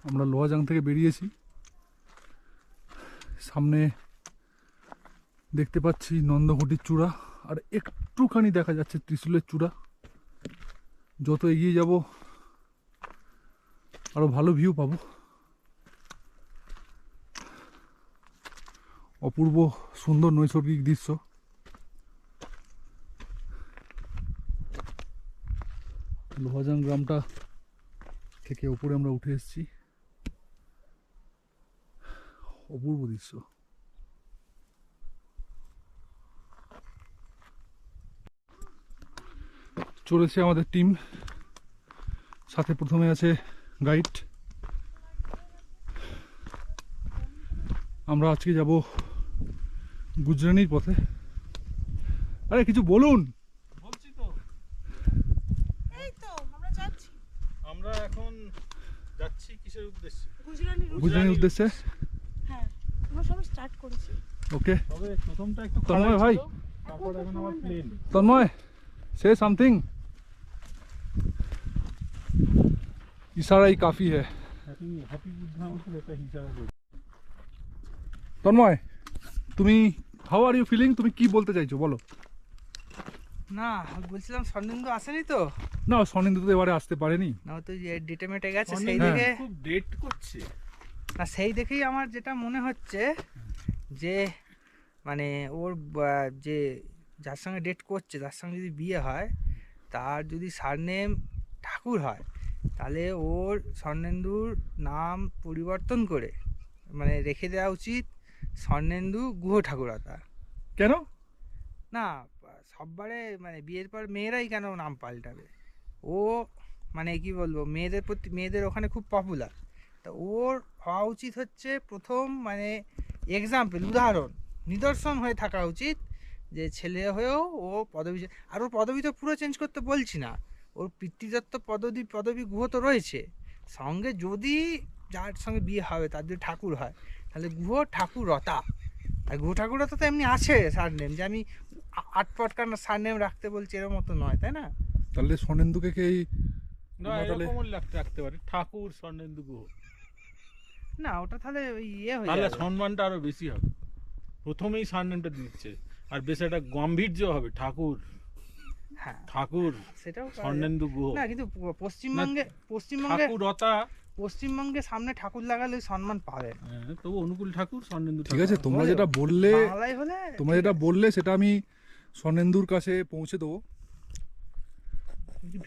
আমরা লোহাজাং থেকে বেরিয়েছি। সামনে দেখতে পাচ্ছি নন্দঘটির চূড়া, আর একটুখানি দেখা যাচ্ছে ত্রিশূলের চূড়া। যত এগিয়ে যাব আরো ভালো ভিউ পাবো। অপূর্ব সুন্দর নৈসর্গিক দৃশ্য। লোহাজাং গ্রামটা থেকে উপরে আমরা উঠে এসেছি। অপূর্ব দৃশ্য। চলেছে আমাদের টিম, সাথে প্রথমে আছে গাইড। আমরা আজকে যাব গুজরানির পথে। আরে কিছু বলুন। বলছি তো, এই তো আমরা যাচ্ছি। আমরা এখন যাচ্ছি কিসের উদ্দেশ্যে? গুজরানির উদ্দেশ্যে। হ্যাঁ, আমরা সবাই স্টার্ট করেছি। ওকে তবে প্রথমটা একটু তন্ময় ভাই, তারপর এখন আমার প্লেন। তন্ময় সে সামথিং। ইশারাই কাফি है। হ্যাপি বুদ্ধাঙ্কের একটা হিসাব। তন্ময়, তুমি হাউ আর ইউ ফিলিং? তুমি কি বলতে চাইছো বলো। না, আমি বলছিলাম স্বর্ণেন্দু আসেনি তো, না, স্বর্ণেন্দু তো এবারে আসতে পারেনি। না ও তো ডেটে মেটে গেছে। সেই অনেক দেখে খুব ডেট করছে। না, সেই দেখেই আমার যেটা মনে হচ্ছে যে মানে ওর যে যার সঙ্গে ডেট করছে তার সঙ্গে যদি বিয়ে হয়, তার যদি সারনেম ঠাকুর হয়, তাহলে ওর স্বর্ণেন্দুর নাম পরিবর্তন করে মানে রেখে দেওয়া উচিত স্বর্ণেন্দু গুহ ঠাকুরতা। কেন? না, সববারে মানে বিয়ের পর মেয়েরাই কেন নাম পাল্টাবে? ও মানে কি বলবো, মেয়েদের প্রতি, মেয়েদের ওখানে খুব পপুলার। তা ওর হওয়া উচিত হচ্ছে প্রথম মানে এক্সাম্পল, উদাহরণ, নিদর্শন হয়ে থাকা উচিত, যে ছেলে হয়েও ও পদবি। আর ওর পদবি তো পুরো চেঞ্জ করতে বলছি না, ওর পিতৃদত্ত পদবি গুহ তো রয়েছে, সঙ্গে যদি যার সঙ্গে বিয়ে হবে তার যদি ঠাকুর হয়, তাহলে গুহ ঠাকুরতা। আর গুহ ঠাকুরতা তো এমনি আছে সারনেম, যে আমি আটপটকার সারনেম রাখতে বলছি এর মতো নয়, তাই না? তাহলে স্বর্ণেন্দুকে কি না, এরকমও রাখতে পারে, ঠাকুর স্বর্ণেন্দু গুহ। না, ওটা তাহলে ওই ইয়ে হয়ে তাহলে যাবে। সম্মানটা আরো বেশি হবে। প্রথমেই সারনেমটা দিচ্ছে, আর বেশ একটা গাম্ভীর্য হবে, ঠাকুর হ্যাঁ, ঠাকুর সেটাও করা যায়। স্বর্ণেন্দু গুহ। না, কিন্তু পশ্চিমবঙ্গে ঠাকুরতা। পশ্চিমবঙ্গে সামনে ঠাকুর লাগালে সম্মান পাবে। হ্যাঁ, তবু অনুকূল ঠাকুর স্বর্ণেন্দু ঠিক আছে, ঠাকুর। তোমরা যেটা বললে, বাংলায় হলে তোমরা যেটা বললে সেটা আমি স্বর্ণেন্দুর কাছে পৌঁছে দেবো।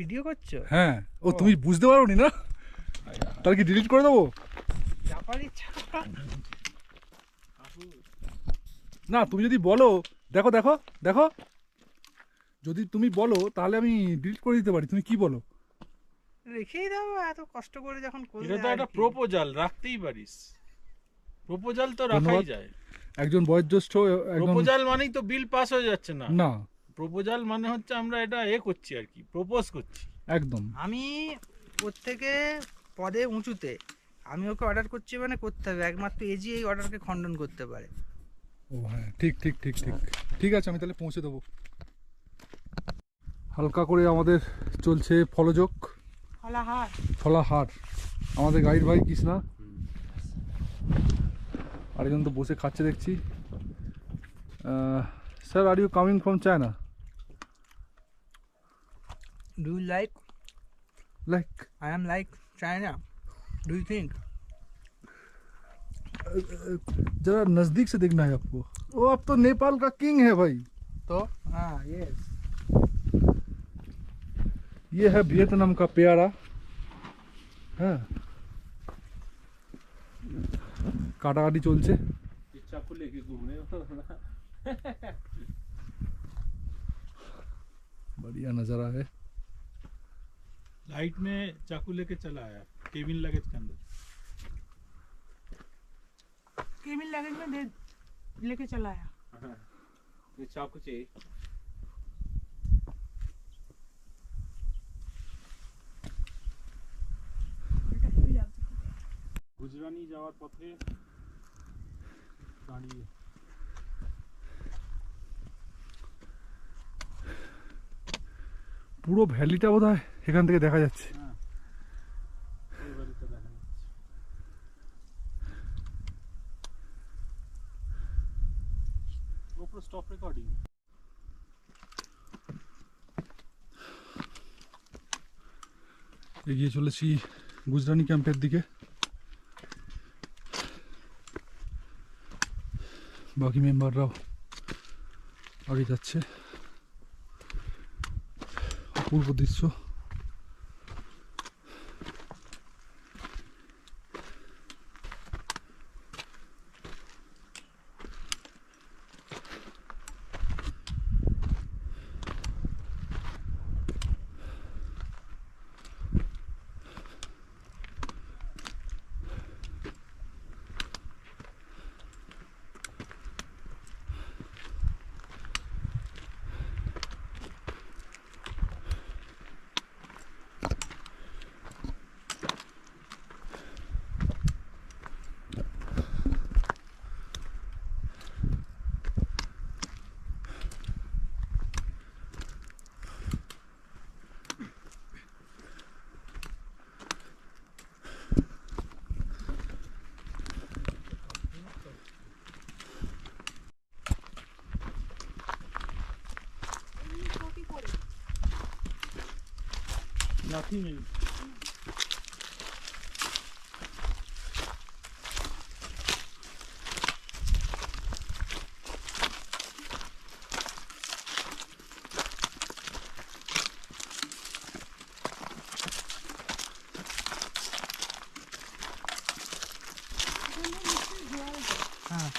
ভিডিও করছো? হ্যাঁ। ও তুমি বুঝতে পারোনি না? তাহলে কি ডিলিট করে দেবো? চাপার ইচ্ছা। না, তুমি যদি বলো, দেখো দেখো দেখো, যদি তুমি বলো তাহলে আমি ডিলিট করে দিতে পারি। তুমি কি বলো? রেখেই দাও, এত কষ্ট করে যখন করবে। এটা তো আর একটা কি। প্রপোজাল, রাখতেই পারিস। প্রপোজাল তো রাখাই ধন্যবাদ। যায়। একজন বয়োজ্যেষ্ঠ একদম। প্রপোজাল মানেই তো বিল পাস হয়ে যাচ্ছে না। না, প্রপোজাল মানে হচ্ছে আমরা এটা করছি আর কি, প্রপোজ করছি। একদম। আমি ওর থেকে পদে উঁচুতে, আমি ওকে অর্ডার করছি মানে করতে হবে, একমাত্র এজি এই অর্ডারকে খণ্ডন করতে পারে। ও হ্যাঁ, ঠিক ঠিক ঠিক ঠিক ঠিক আছে, আমি তাহলে পৌঁছে দেবো। হালকা করে আমাদের চলছে ফলযোগ, ফলাহার। ফলাহার। আমাদের গাইড ভাই কৃষ্ণা, আরেকজন তো বসে খাচ্ছে দেখছি। Sir, are you coming from China? Do you like? Like I am like China. Do you think? जरा नजदीक से देखना है आपको। वो अब तो नेपाल का किंग है भाई। तो हाँ, yes. ये है वियतनाम का प्यारा। हाँ, काटाकाटी चलছে। चाकू लेके घूम रहे हो। बढ़िया नज़ारा है। लाइट में चाकू लेके चला आया केबिन लगेज के अंदर। केबिन लगेज में दे लेके चला आया। ये चाकू चाहिए। গুজরানি যাওয়ার পথে দাঁড়িয়ে পুরো ভ্যালিটা বোধহয় এখান থেকে দেখা যাচ্ছে। হ্যাঁ, এই বাড়িটা দেখা যাচ্ছে। রেকর্ডিং। এগিয়ে চলেছি গুজরানি ক্যাম্পের দিকে। বাকি মেম্বাররাও আগে যাচ্ছে। অপূর্ব দৃশ্য। নাথিং। হ্যাঁ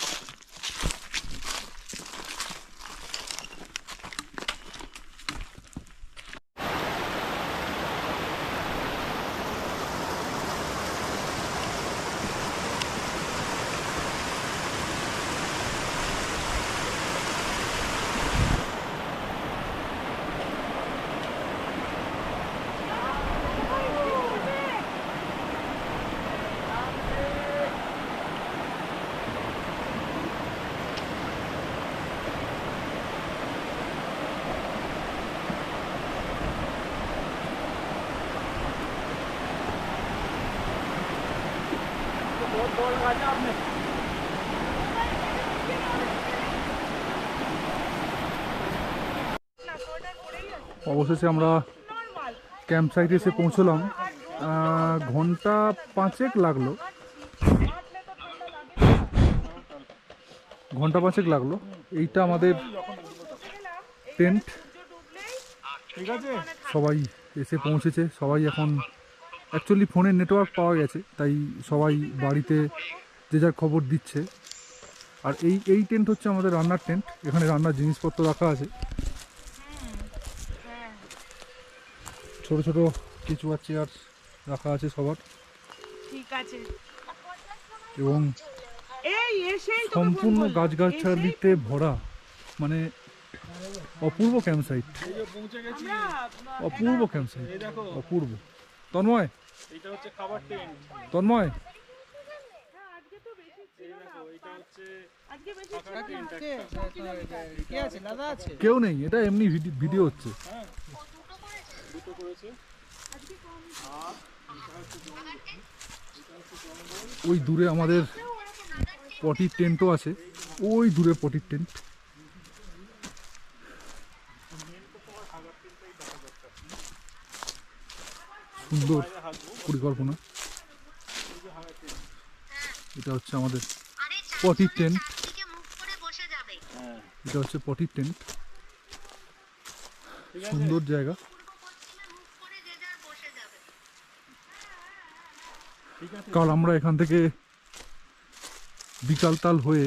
অবশেষে আমরা ক্যাম্প সাইটে এসে পৌঁছলাম। ঘন্টা 5 লাগলো, ঘন্টা 5 লাগলো। এইটা আমাদের টেন্ট। ঠিক আছে। সবাই এসে পৌঁছেছে। সবাই এখন অ্যাকচুয়ালি ফোনের নেটওয়ার্ক পাওয়া গেছে, তাই সবাই বাড়িতে যে যার খবর দিচ্ছে। আর এই টেন্ট হচ্ছে আমাদের রান্নার টেন্ট। এখানে রান্নার জিনিসপত্র রাখা আছে, ছোট ছোট কিছু চেয়ার রাখা আছে সবার, ঠিক আছে। এবং এই এসেই তো সম্পূর্ণ গাছগাছালিতে ভরা, মানে অপূর্ব ক্যাম্প সাইট। এই যে পৌঁছে গেছি। অপূর্ব ক্যাম্প সাইট, এই দেখো, অপূর্ব। তন্ময়, এটা হচ্ছে খাবার টেন্ট। তন্ময়, আজকে তো বেশি ছিল না, দেখো এটা হচ্ছে আজকে বেশি ফাঁকা টেন্ট আছে, কি আছে দাদা আছে? কেউ নেই, এটা এমনি ভিডিও হচ্ছে। হ্যাঁ, দুটো করেছে। ওই দূরে আমাদের পটির টেন্টও আছে, ওই দূরে পটির টেন্ট। সুন্দর পরিকল্পনা। এটা হচ্ছে আমাদের পটির টেন্ট। এটা হচ্ছে পটির টেন্ট। সুন্দর জায়গা। কাল আমরা এখান থেকে বিকালতাল হয়ে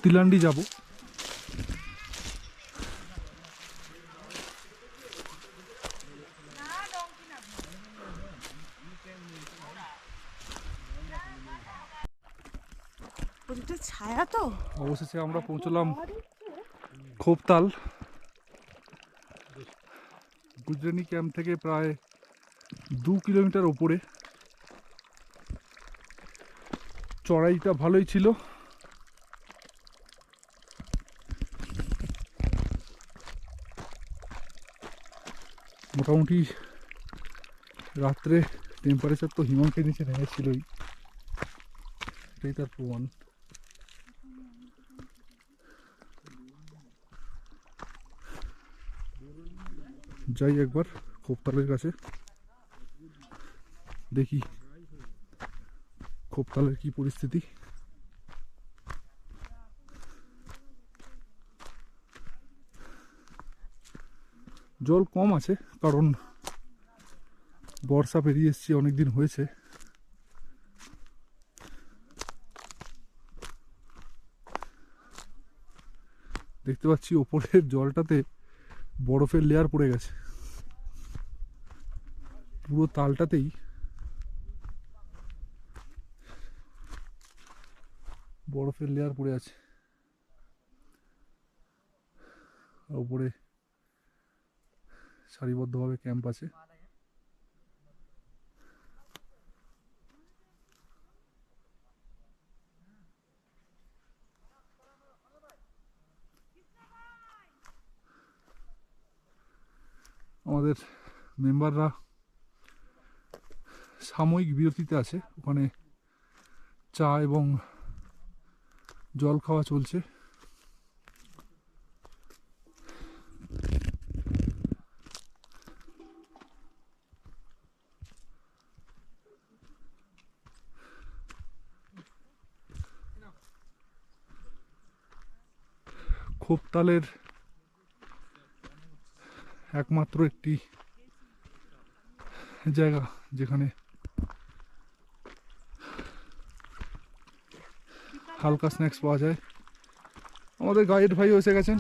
তিলান্ডি যাব। ওটা ছায়া তো। অবশেষে আমরা পৌঁছলাম খোপতাল। গুজরানি ক্যাম্প থেকে প্রায় 2 কিলোমিটার ওপরে। চড়াইটা ভালোই ছিল। মোটামুটি রাত্রে টেম্পারেচার তো হিমাঙ্কের নিচে নেমেছিলই, এটাই তার প্রমাণ। যাই একবার খোপতালের কাছে, দেখি খোপতালের কি পরিস্থিতি। জল কম আছে কারণ বর্ষা পেরিয়ে এসছি, অনেকদিন হয়েছে। দেখতে পাচ্ছি ওপরের জলটাতে বরফের লেয়ার পড়ে গেছে, পুরো তালটাতেই বরফের লেয়ার পড়ে আছে। আর উপরে সারিবদ্ধভাবে ক্যাম্প আছে। আমাদের মেম্বাররা সাময়িক বিরতিতে আছে, ওখানে চা এবং জল খাওয়া চলছে। খোপতালের একমাত্র একটি জায়গা যেখানে হালকা স্ন্যাক্স পাওয়া যায়। আমাদের গাইড ভাইও এসে গেছেন।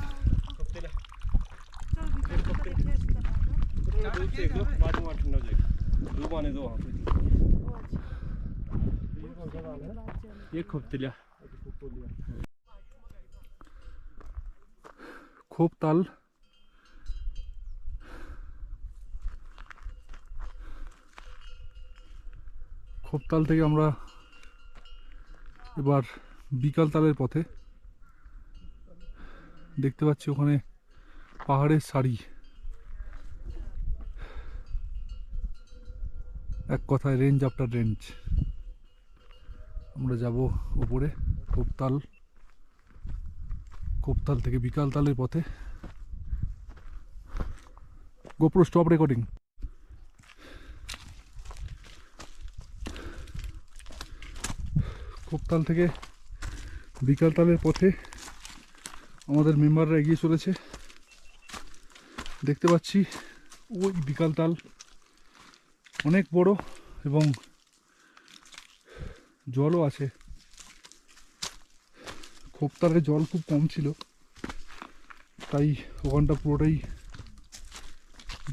খোপতাল খোপতাল থেকে আমরা এবার বিকাল তালের পথে। দেখতে পাচ্ছি ওখানে পাহাড়ের সারি, এক কথায় রেঞ্জ আফটার রেঞ্জ। আমরা যাব উপরে খোপতাল, খোপতাল থেকে বিকাল তালের পথে। GoPro stop recording. খোপতাল থেকে বিকাল তালের পথে আমাদের মেম্বাররা এগিয়ে চলেছে। দেখতে পাচ্ছি ওই বিকাল তাল অনেক বড় এবং জলও আছে। খোপতালে জল খুব কম ছিল, তাই ওখানটা পুরোটাই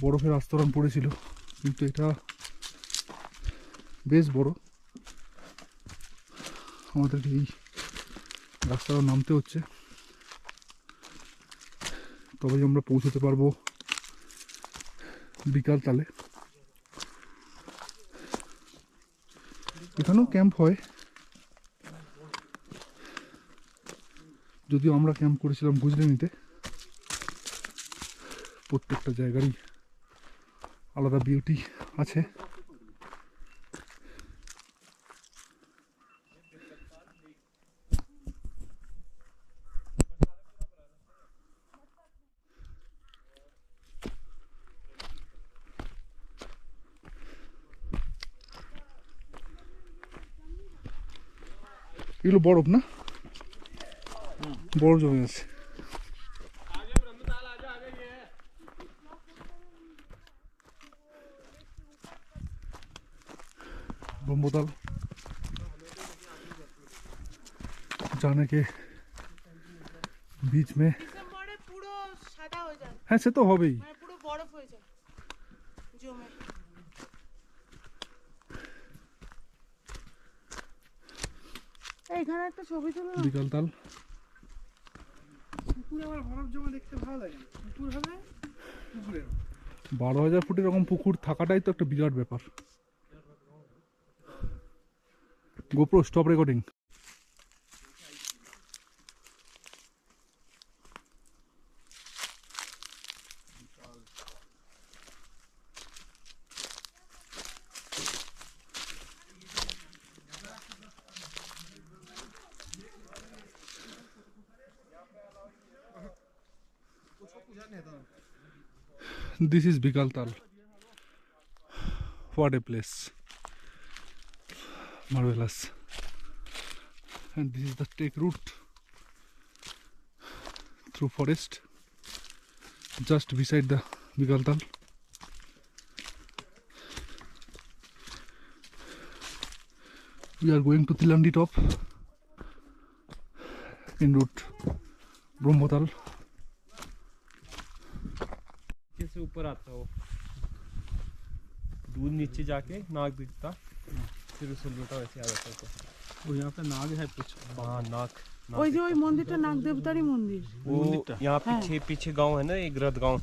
বরফের আস্তরণ পড়েছিল, কিন্তু এটা বেশ বড়। আমাদের এই রাস্তাটা নামতে হচ্ছে, তবেই আমরা পৌঁছতে পারবো বিকাল তালে। এখানেও ক্যাম্প হয়, যদিও আমরা ক্যাম্প করেছিলাম গুজরানিতে। প্রত্যেকটা জায়গারই আলাদা বিউটি আছে। এগুলো বরফ না, বরফ জমে আছে। ব্রহ্মতাল जाने के बीच में। ডিসেম্বরে পুরো সাদা হয়ে যায়, হ্যাঁ সে তো হবেই। মানে পুরো বরফ হয়ে যায় জমে। এইখানে একটা ছবি তুলো না। বিকাল তাল পুকুরে আমার বরফ জমা দেখতে ভালো লাগে। পুকুর হবে পুকুরে 12,000 ফুট এরকম পুকুর থাকাটাই তো একটা বিরাট ব্যাপার। GoPro stop recording. This is Bikaltal. What a place. Marvelous. And this is the take route through forest just beside the Bikaltal. We are going to Tilandi top in route Brahmotal. से ऊपर आता हो दूध नीचे जाके नाक दिखता फिर उस लोटा वैसे आ जाता तो वो यहाँ पे नाग है कुछ। हाँ नाक ওই যে ওই মন্দিরটা নাগ দেবতারই মন্দির। वो यहाँ हाँ। पीछे पीछे गांव है ना एक ग्रद गांव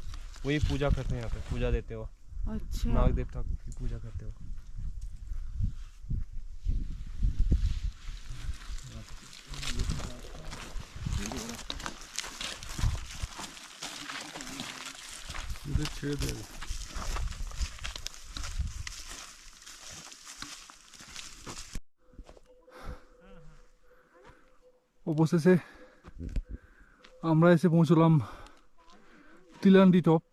वही पूजा करते हैं यहाँ पे पूजा देते हो আচ্ছা नाग देवता की पूजा करते हो इधर छेद है। অবশেষে আমরা এসে পৌঁছলাম তিলান্ডি টপ।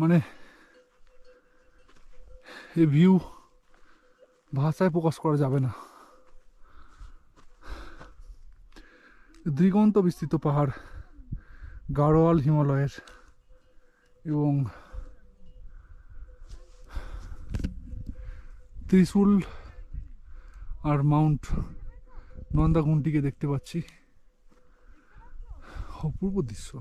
মানে এই ভিউ ভাষায় প্রকাশ করা যাবে না। দিগন্ত বিস্তৃত পাহাড়, গাড়োয়াল হিমালয়ের এবং ত্রিশূল আর মাউন্ট নন্দাকুণ্টিকে দেখতে পাচ্ছি। অপূর্ব দৃশ্য।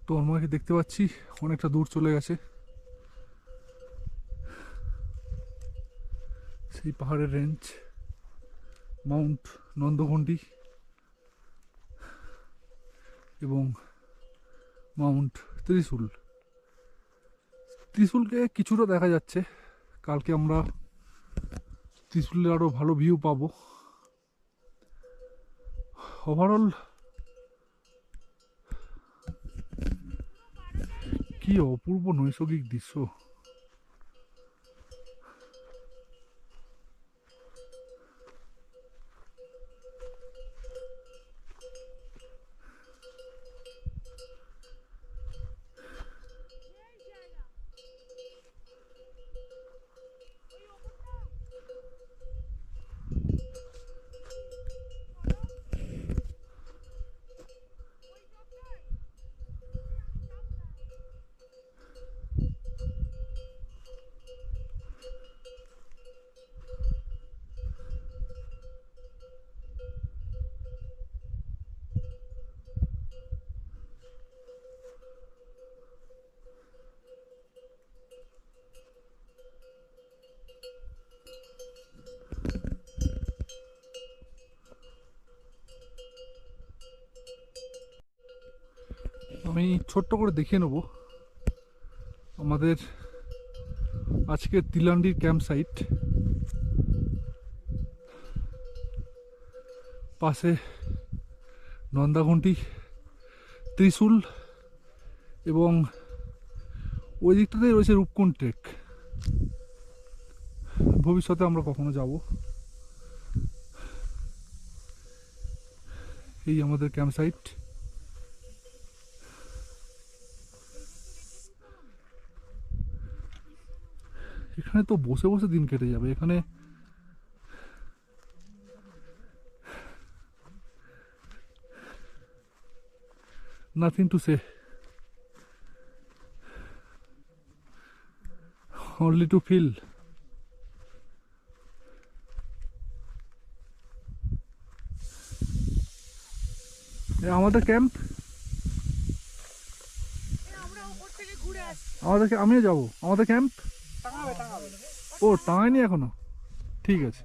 তন্ময়কে দেখতে পাচ্ছি অনেকটা দূর চলে গেছে। সেই পাহাড়ের রেঞ্জ মাউন্ট নন্দঘণ্টি এবং মাউন্ট ত্রিশূল। ত্রিশূলকে কিছুটা দেখা যাচ্ছে, কালকে আমরা ত্রিশূলের আরও ভালো ভিউ পাবো। ওভারঅল কি অপূর্ব নৈসর্গিক দৃশ্য। আমি ছোট্ট করে দেখিয়ে নেব আমাদের আজকের তিলান্ডির ক্যাম্প সাইট। পাশে নন্দাঘণ্টি, ত্রিশূল এবং ওই দিকটাতেই রয়েছে রূপকুণ্ড ট্রেক। ভবিষ্যতে আমরা কখনো যাব। এই আমাদের ক্যাম্প সাইট। এখানে তো বসে বসে দিন কেটে যাবে। এখানে nothing to say, only to feel. আমাদের ক্যাম্প, আমাদেরকে আমিও যাবো। আমাদের ক্যাম্প ও টাঙায়নি এখনো, ঠিক আছে।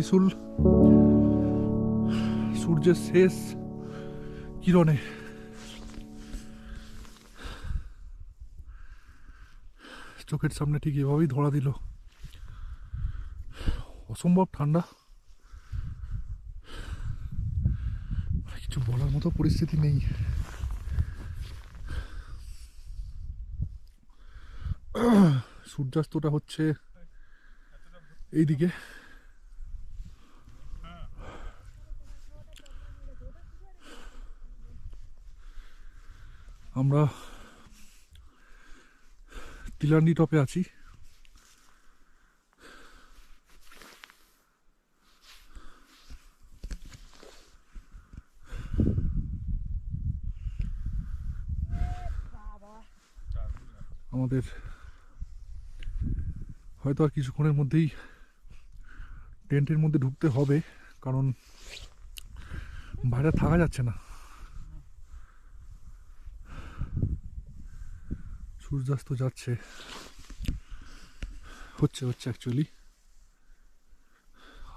ত্রিশূল সূর্যের শেষ কিরণে চোখের সামনে ঠিক এভাবেই ধরা দিল। অসম্ভব ঠান্ডা, কিছু বলার মতো পরিস্থিতি নেই। সূর্যাস্তটা হচ্ছে এইদিকে, আমরা তিলান্ডি টপে আছি। আমাদের হয়তো আর কিছুক্ষণের মধ্যেই টেন্টের মধ্যে ঢুকতে হবে, কারণ বাইরে থাকা যাচ্ছে না। সূর্যাস্ত যাচ্ছে, হচ্ছে অ্যাকচুয়ালি,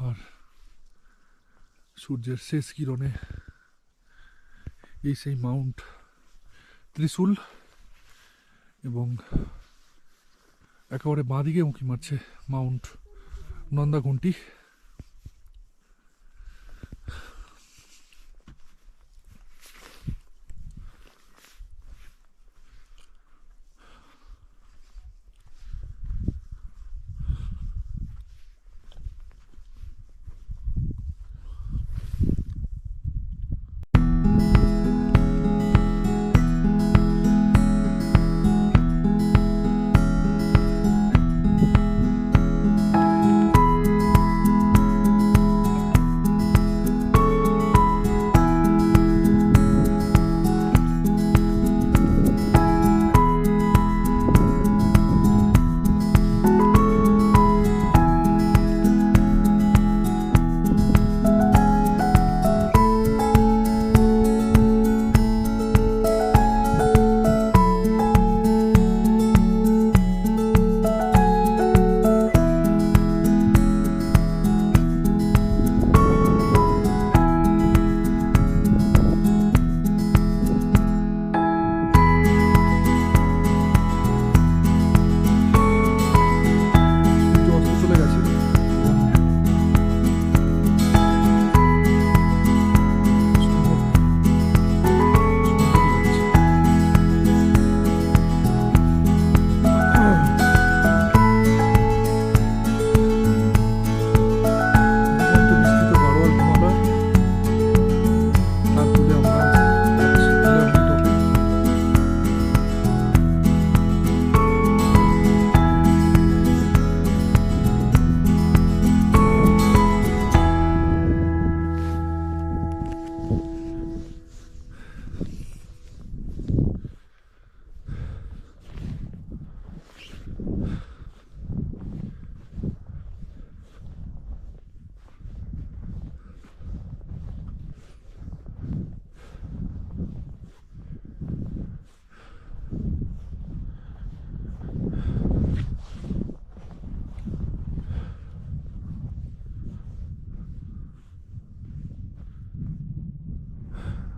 আর সূর্যের শেষ কিরণে এই সেই মাউন্ট ত্রিশূল, এবং একেবারে বাঁদিকে উঁকি মারছে মাউন্ট নন্দাঘুন্টি।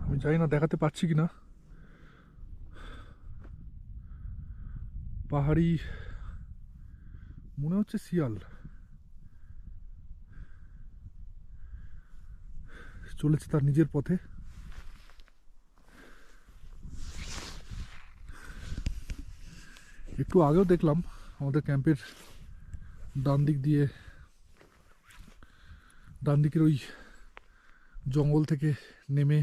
আমি জানি না দেখাতে পাচ্ছি কিনা, পাহাড়ি মনে হচ্ছে শিয়াল চলেছে তার নিজের পথে। একটু আগেও দেখলাম আমাদের ক্যাম্পের ডান দিকের ওই জঙ্গল থেকে নেমে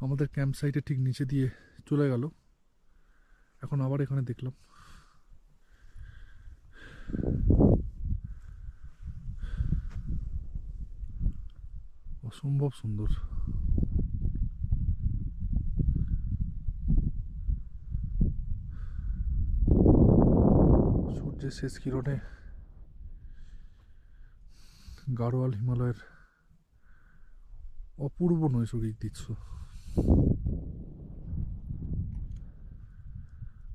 আমাদের ক্যাম্প সাইটে ঠিক নিচে দিয়ে চলে গেল। এখন আবার এখানে দেখলাম। অসম্ভব সুন্দর। সূর্যের শেষ কিরণে গাড়োয়াল হিমালয়ের অপূর্ব নৈসর্গিক দৃশ্য।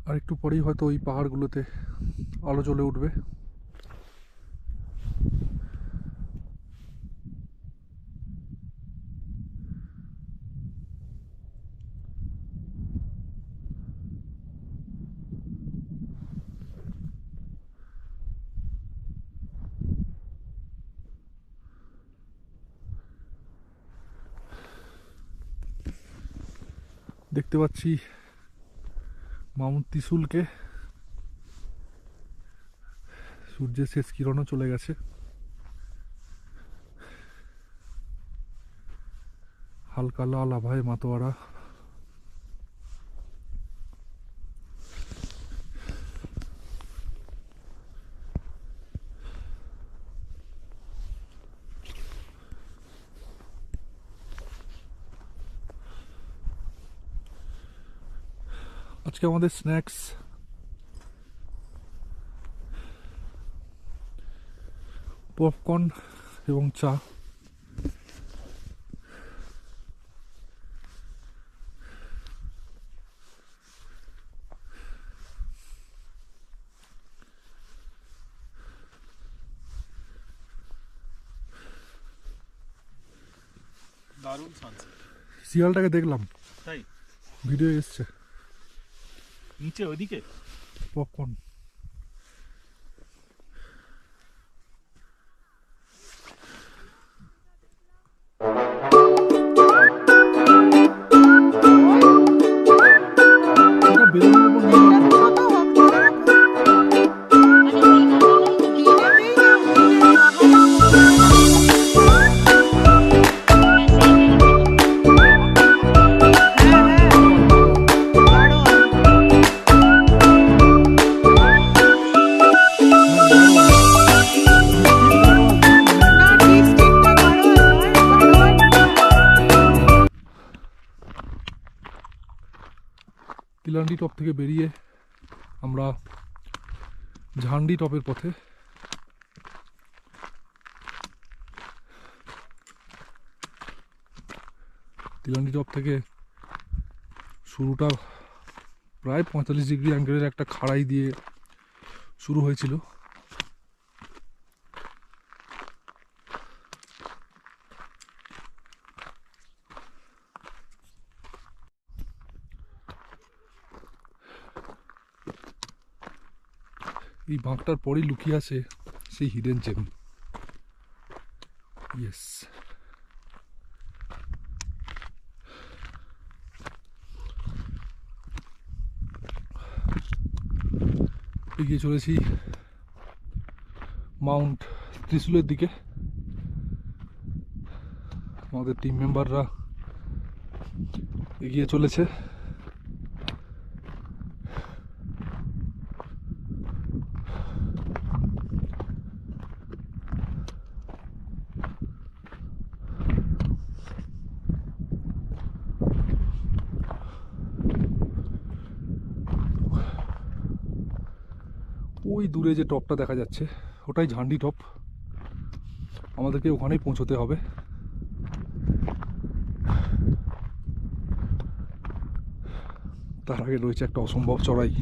আর একটু পরেই হয়তো ওই পাহাড়গুলোতে আলো জ্বলে উঠবে। দেখতে পাচ্ছি মাউন্ট ত্রিশুলকে, সূর্যের শেষ কিরণও চলে গেছে। হালকা লাল আভায় মাতোয়ারা। আজকে আমাদের স্ন্যাক্স পপকর্ন এবং চা। দারুণ সানসেট। শিয়ালটাকে দেখলাম, তাই ভিডিও এসছে। নিচে ওইদিকে পপকর্ন এটা বেলুনের উপর নির্ভর করে। তিলান্ডি টপ থেকে বেরিয়ে আমরা ঝান্ডি টপের পথে। তিলান্ডি টপ থেকে শুরুটা প্রায় 45 ডিগ্রি অ্যাঙ্গেলের একটা খাড়াই দিয়ে শুরু হয়েছিল। এই বাঁকটার পরেই লুকিয়ে আছে সেই হিডেন জেম। ইয়েস, এগিয়ে চলেছি মাউন্ট ত্রিশুলের দিকে। আমাদের টিম মেম্বাররা এগিয়ে চলেছে। ওই দূরে যে টপটা দেখা যাচ্ছে ওটাই ঝান্ডি টপ। আমাদেরকে ওখানেই পৌঁছতে হবে। তার আগে রয়েছে একটা অসম্ভব চড়াই।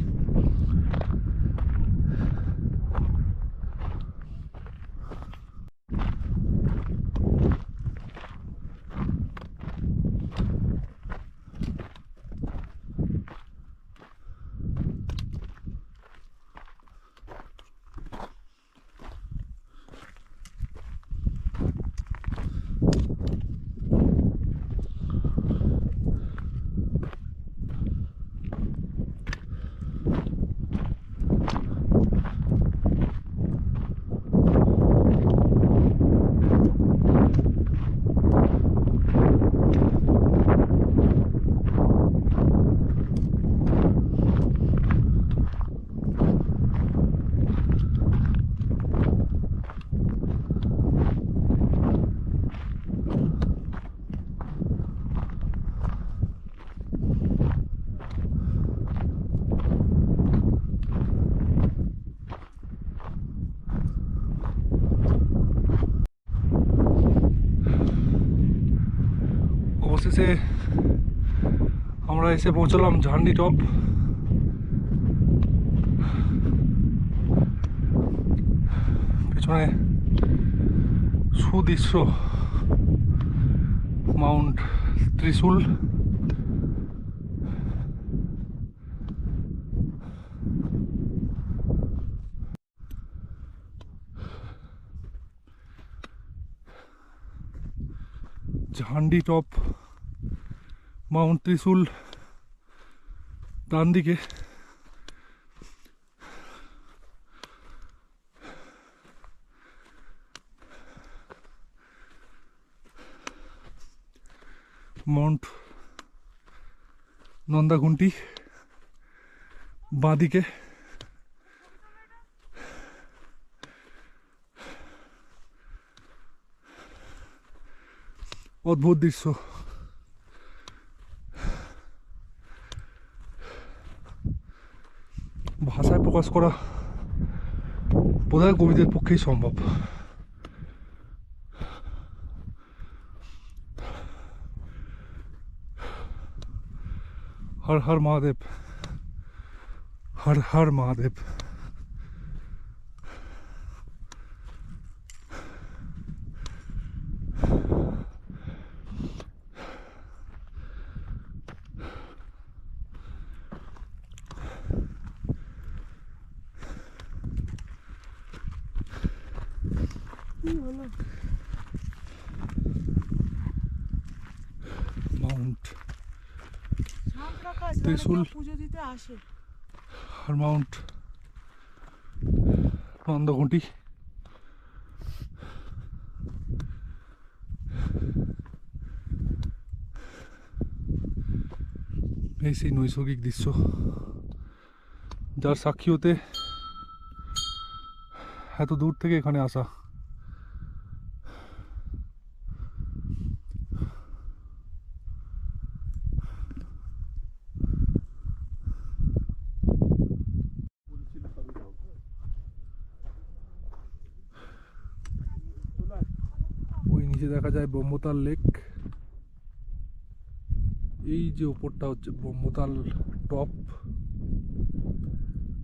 অবশেষে আমরা এসে পৌঁছলাম ঝান্ডি টপ। পেছনে সুদৃশ্য মাউন্ট ত্রিশুল। ঝান্ডি টপ, মাউন্ট ত্রিশুল ডান দিকে মাউন্ট নন্দাঘুন্টি, বাঁদিকে অদ্ভুত দৃশ্য। ভাষায় প্রকাশ করা বোধহয় কবিদের পক্ষেই সম্ভব। হর হর মহাদেব, হর হর মহাদেব। মাউন্ট ত্রিশূল পুজো দিতে আসে। আর মাউন্ট নন্দাঘুন্টি। এই সেই নৈসর্গিক দৃশ্য যার সাক্ষী হতে এত দূর থেকে এখানে আসা। ওই নিচে দেখা যায় ব্রহ্মতাল লেক। এই যে উপরটা হচ্ছে ব্রহ্মতাল টপ।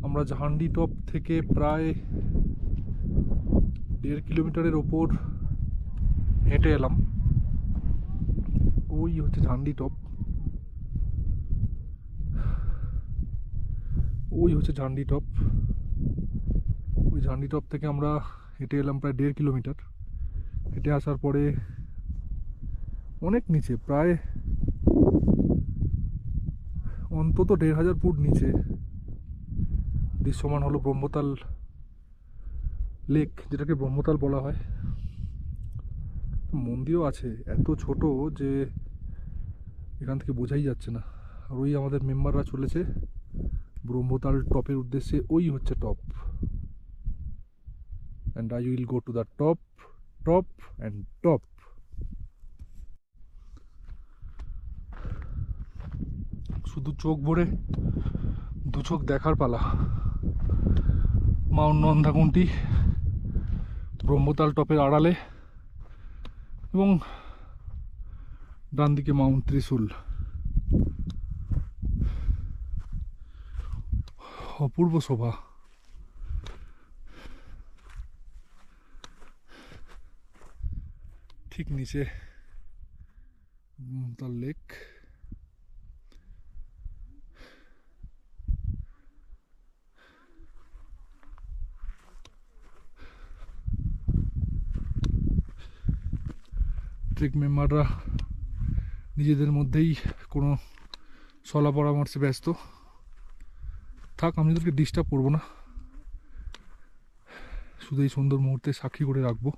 আমরা জাহান্ডি টপ থেকে প্রায় 1.5 কিলোমিটারের ওপর হেঁটে এলাম। ওই হচ্ছে ঝান্ডি টপ, ওই হচ্ছে ঝান্ডি টপ। ওই ঝান্ডি টপ থেকে আমরা হেঁটে এলাম প্রায় 1.5 কিলোমিটার। হেঁটে আসার পরে অনেক নিচে, প্রায় অন্তত 1,500 ফুট নিচে দৃশ্যমান হলো ব্রহ্মতাল লেক, যেটাকে ব্রহ্মতাল বলা হয়। মন্দিরও আছে, এত ছোট যে এখান থেকে বোঝাই যাচ্ছে না। আর ওই আমাদের মেম্বাররা চলেছে ব্রহ্মতাল টপের উদ্দেশ্যে। ওই হচ্ছে top, and I will go to the top, top and top. শুধু চোখ ভরে দু চোখ দেখার পালা। মাউন্ট নন্দাঘুন্টি ব্রহ্মতাল টপের আড়ালে, এবং ডান দিকে মাউন্ট ত্রিশূল। অপূর্ব শোভা। ঠিক নিচে ব্রহ্মতাল লেক। ট্রেক মেম্বাররা নিজেদের মধ্যেই কোনো সলা পরামর্শে ব্যস্ত। থাক, আমি তোদেরকে ডিস্টার্ব করবো না, শুধু এই সুন্দর মুহূর্তে সাক্ষী করে রাখবো।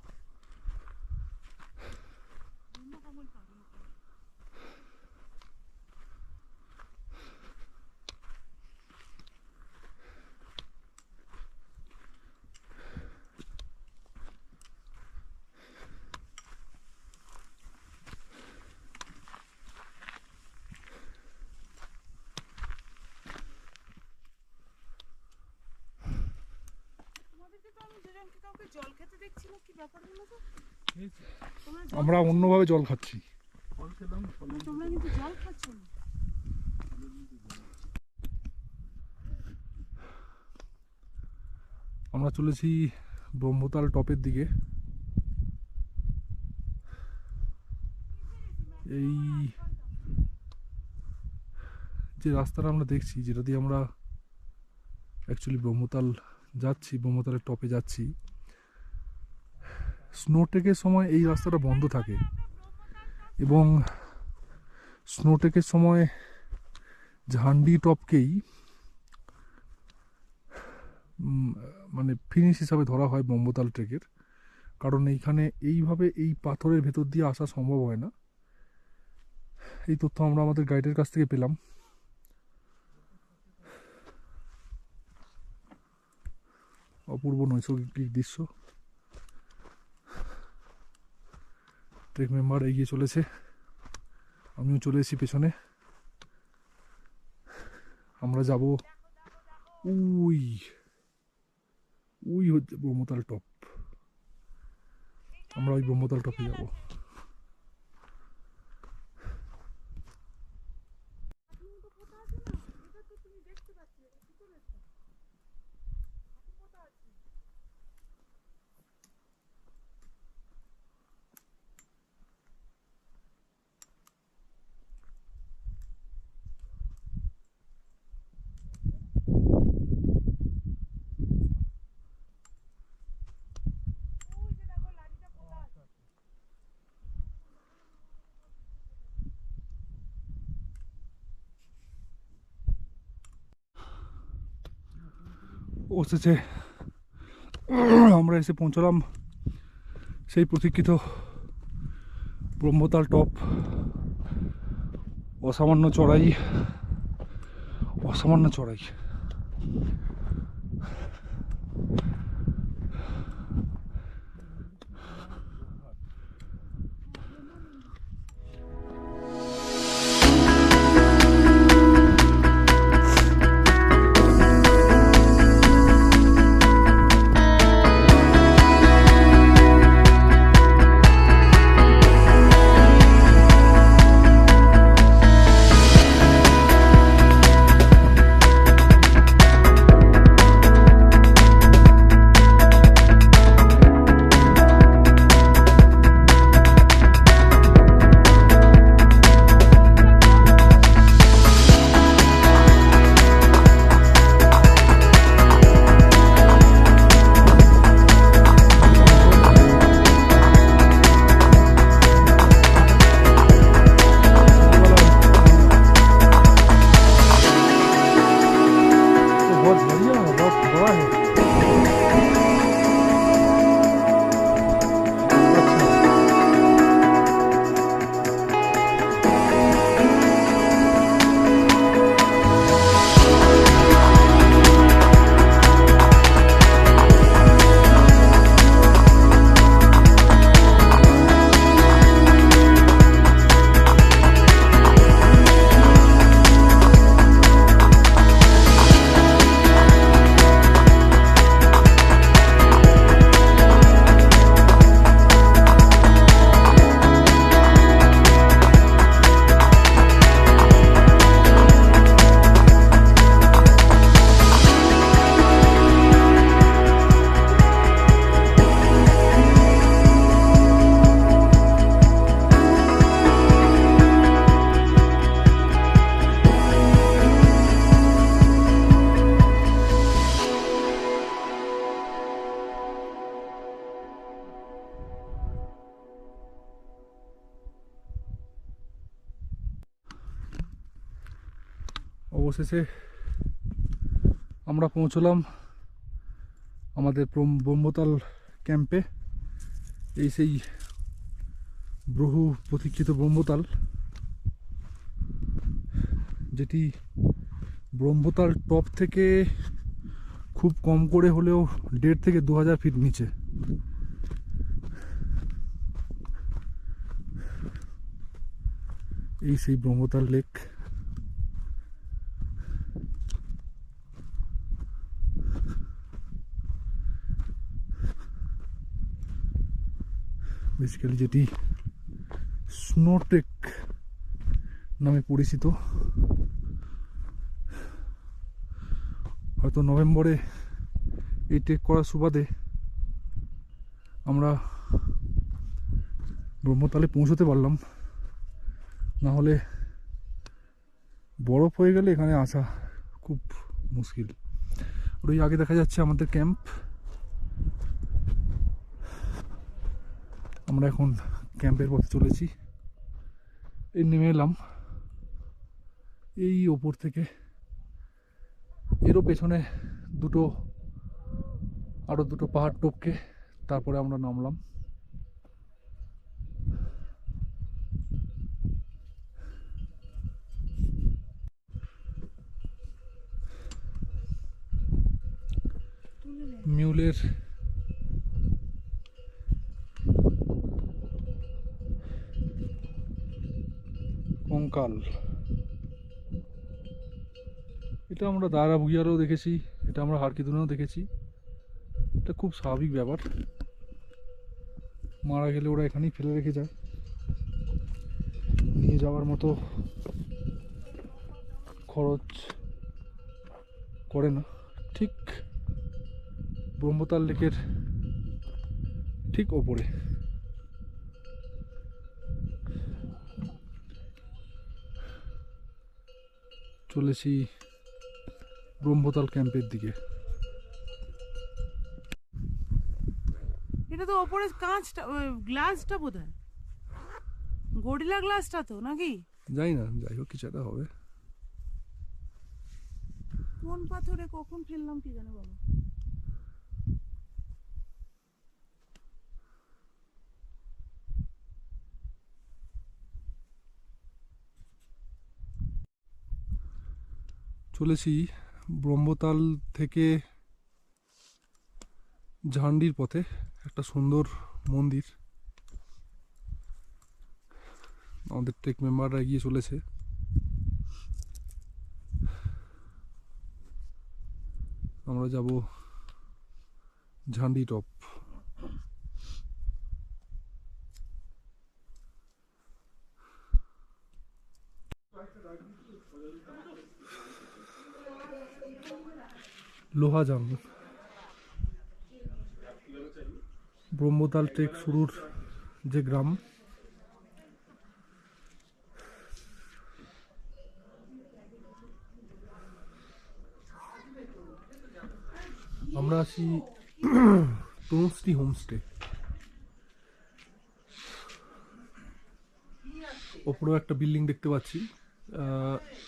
জল খেতে দেখছিল, কি ব্যাপার হলো তো? আমরা অন্যভাবে জল খাচ্ছি। তোমরা কিন্তু জল খাচ্ছ না। আমরা চলেছি ব্রহ্মতাল টপের দিকে। এই যে রাস্তাটা আমরা দেখছি, যেটা দিয়ে আমরা অ্যাকচুয়ালি ব্রহ্মতাল যাচ্ছি, ব্রহ্মতালের টপে যাচ্ছি, স্নোটেকের সময় এই রাস্তাটা বন্ধ থাকে, এবং স্নোটেকের সময় ঝান্ডি টপকেই মানে ফিনিশ হিসাবে ধরা হয় ব্রহ্মতাল ট্রেকের, কারণ এইখানে এইভাবে এই পাথরের ভেতর দিয়ে আসা সম্ভব হয় না। এই তথ্য আমরা আমাদের গাইডের কাছ থেকে পেলাম। অপূর্ব নৈসর্গিক দৃশ্য। ট্রেক মেম্বার এগিয়ে চলেছে, আমিও চলে এসেছি পেছনে। আমরা যাব ওই ওই হচ্ছে ব্রহ্মতাল টপ, আমরা ওই ব্রহ্মতাল টপে যাব। অবশেষে আমরা এসে পৌঁছলাম সেই প্রতীক্ষিত ব্রহ্মতাল টপ। অসামান্য চড়াই, অসামান্য চড়াই। অবশেষে আমরা পৌঁছলাম আমাদের ব্রহ্মতাল ক্যাম্পে। এই সেই বহু প্রতীক্ষিত ব্রহ্মতাল, যেটি ব্রহ্মতাল টপ থেকে খুব কম করে হলেও 1.5 থেকে 2000 ফিট নিচে। এই সেই ব্রহ্মতাল লেক। বেসিক্যালি যেটি স্নো ট্রেক নামে পরিচিত। হয়তো নভেম্বরে এই ট্রেক করার সুবাদে আমরা ব্রহ্মতালে পৌঁছতে পারলাম, না হলে বরফ হয়ে গেলে এখানে আসা খুব মুশকিল। ওই আগে দেখা যাচ্ছে আমাদের ক্যাম্প। আমরা এখন ক্যাম্পের পথে চলেছি। এই নেমে এলাম এই ওপর থেকে এরও পেছনে আরো দুটো পাহাড় টপকে তারপরে আমরা নামলাম। মিউলের কঙ্কাল, এটা আমরা দায়রা ভুইয়ারেও দেখেছি, এটা আমরা হারকিদুনেও দেখেছি। এটা খুব স্বাভাবিক ব্যাপার, মারা গেলে ওরা এখানেই ফেলে রেখে যায়, নিয়ে যাওয়ার মতো খরচ করে না। ঠিক ব্রহ্মতাল লেকের ঠিক ওপরে চলেছি ব্রহ্মতাল ক্যাম্পের দিকে। এটা তো ওপরে কাঁচটা, গ্লাসটা বোধহয় গরিলা গ্লাসটা তো নাকি? যাই না, যাই হোক কিছু একটা হবে। কোন পাথরে কখন ফেললাম কি জানো বাবা। চলেছি ব্রহ্মতাল থেকে ঝান্ডির পথে, একটা সুন্দর মন্দির। আমাদের ট্রেক মেম্বাররা এগিয়ে চলেছে। আমরা যাব ঝান্ডি টপ। লোহাজাং, ব্রহ্মতাল ট্রেক শুরুর যে গ্রাম, আমরা আছি তনুশ্রী হোমস্টে। ওপরেও একটা বিল্ডিং দেখতে পাচ্ছি,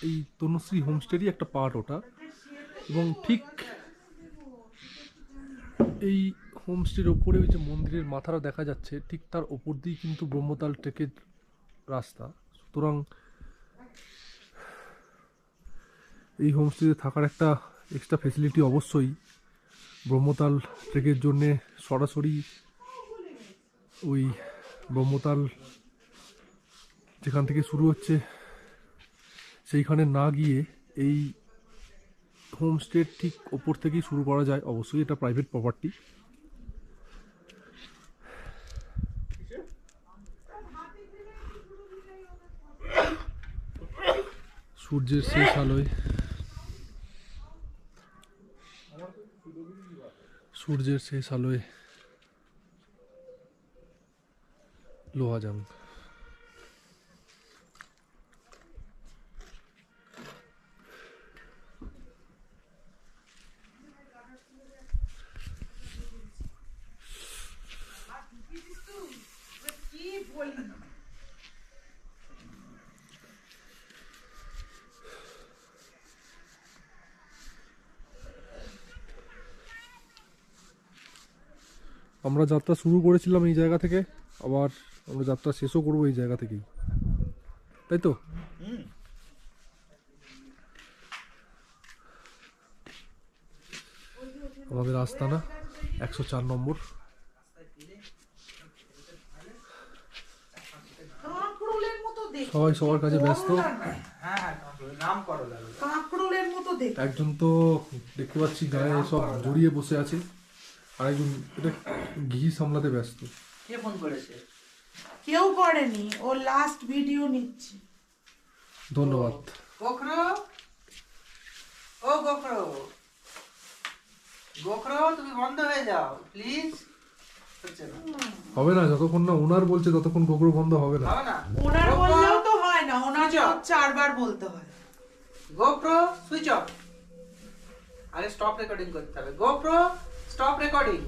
এই তনুশ্রী হোমস্টেরই একটা পার্ট ওটা। এবং ঠিক এই হোমস্টের ওপরে ওই যে মন্দিরের মাথাটা দেখা যাচ্ছে, ঠিক তার ওপর দিয়েই কিন্তু ব্রহ্মতাল ট্রেকের রাস্তা। সুতরাং এই হোমস্টেতে থাকার একটা এক্সট্রা ফেসিলিটি অবশ্যই ব্রহ্মতাল ট্রেকের জন্যে। সরাসরি ওই ব্রহ্মতাল যেখান থেকে শুরু হচ্ছে সেইখানে না গিয়ে এই হোমস্টের ঠিক ওপর থেকেই শুরু করা যায়। অবশ্যই এটা প্রাইভেট প্রপার্টি। সূর্যের শেষ আলোয়, সূর্যের শেষ আলোয় লোহাজাং। আমরা যাত্রা শুরু করেছিলাম এই জায়গা থেকে, আবার আমরা যাত্রা শেষও করবো এই জায়গা থেকেই, তাই তো? আমাদের আস্তানা 104 নম্বর। কাঁকড়োলের মতো দেখতে, সবাই সবার কাছে ব্যস্ত। নাম করো দাদা। কাঁকড়োলের মতো দেখতে। একজন তো দেখতে পাচ্ছি গায়ে সব জড়িয়ে বসে আছে, আর একজন এটা ঘি সামলাতে ব্যস্ত। কে ফোন করেছে? কেউ করেনি, ও লাস্ট ভিডিও নিচ্ছে। ধন্যবাদ। গোখরো, ও গোখরো, গোখরো তুমি বন্ধ হয়ে যাও প্লিজ। হচ্ছে না, হবে না, যতক্ষণ না ওনার বলছে ততক্ষণ গোবর বন্ধ হবে না। হবে না। ওনার বললেও তো হয় না, ওনার 4বার বলতে হয়। GoPro switch off. আরে স্টপ রেকর্ডিং করতে হবে। GoPro stop recording.